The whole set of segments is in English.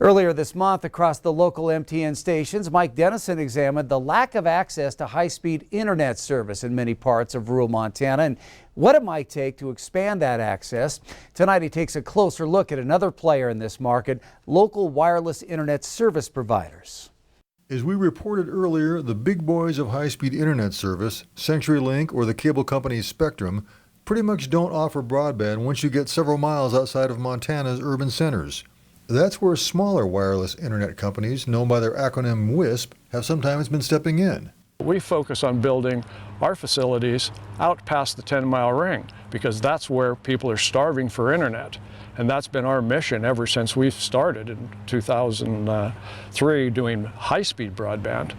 Earlier this month, across the local MTN stations, Mike Dennison examined the lack of access to high-speed internet service in many parts of rural Montana and what it might take to expand that access. Tonight, he takes a closer look at another player in this market, local wireless internet service providers. As we reported earlier, the big boys of high-speed internet service, CenturyLink or the cable company Spectrum, pretty much don't offer broadband once you get several miles outside of Montana's urban centers. That's where smaller wireless internet companies, known by their acronym WISP, have sometimes been stepping in. We focus on building our facilities out past the 10-mile ring because that's where people are starving for internet. And that's been our mission ever since we started in 2003 doing high-speed broadband,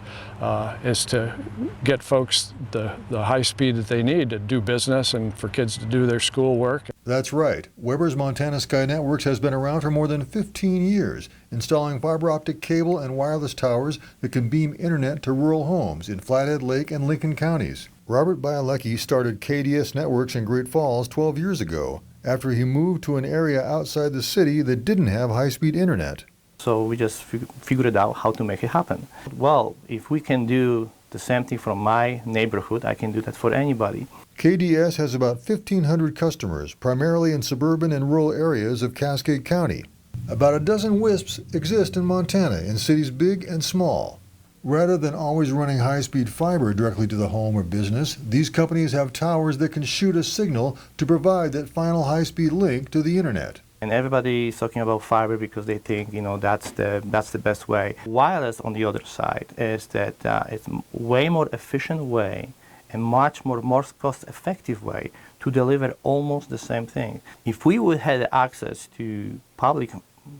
is to get folks the high speed that they need to do business and for kids to do their schoolwork. That's right. Weber's Montana Sky Networks has been around for more than 15 years, installing fiber optic cable and wireless towers that can beam internet to rural homes in Flathead Lake and Lincoln counties. Robert Bielecki started KDS Networks in Great Falls 12 years ago, after he moved to an area outside the city that didn't have high-speed internet. So we just figured out how to make it happen. Well, if we can do the same thing from my neighborhood, I can do that for anybody. KDS has about 1,500 customers, primarily in suburban and rural areas of Cascade County. About a dozen WISPs exist in Montana, in cities big and small. Rather than always running high-speed fiber directly to the home or business, these companies have towers that can shoot a signal to provide that final high-speed link to the internet. And everybody is talking about fiber because they think, that's the best way. Wireless, on the other side, is that it's a way more efficient way and much more cost-effective way to deliver almost the same thing. If we would have access to public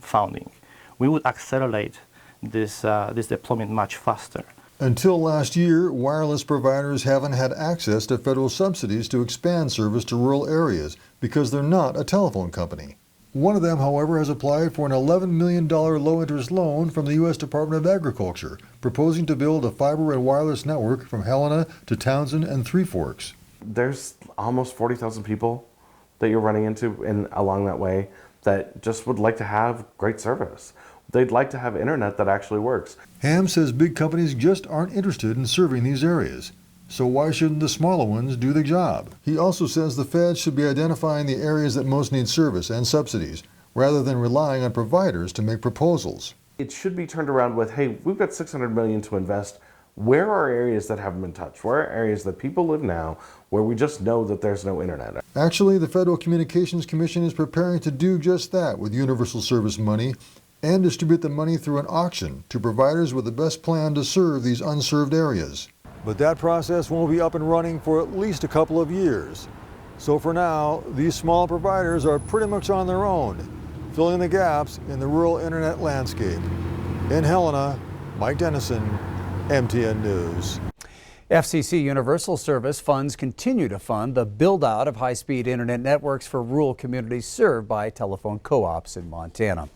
funding, we would accelerate this deployment much faster. Until last year, wireless providers haven't had access to federal subsidies to expand service to rural areas because they're not a telephone company. One of them, however, has applied for an $11 million low-interest loan from the U.S. Department of Agriculture, proposing to build a fiber and wireless network from Helena to Townsend and Three Forks. There's almost 40,000 people that you're running into along that way that just would like to have great service. They'd like to have internet that actually works. Ham says big companies just aren't interested in serving these areas. So why shouldn't the smaller ones do the job? He also says the feds should be identifying the areas that most need service and subsidies, rather than relying on providers to make proposals. It should be turned around with, hey, we've got $600 million to invest. Where are areas that haven't been touched? Where are areas that people live now where we just know that there's no internet? Actually, the Federal Communications Commission is preparing to do just that with universal service money, and distribute the money through an auction to providers with the best plan to serve these unserved areas. But that process won't be up and running for at least a couple of years. So for now, these small providers are pretty much on their own, filling the gaps in the rural internet landscape. In Helena, Mike Dennison, MTN News. FCC Universal Service funds continue to fund the build-out of high-speed internet networks for rural communities served by telephone co-ops in Montana.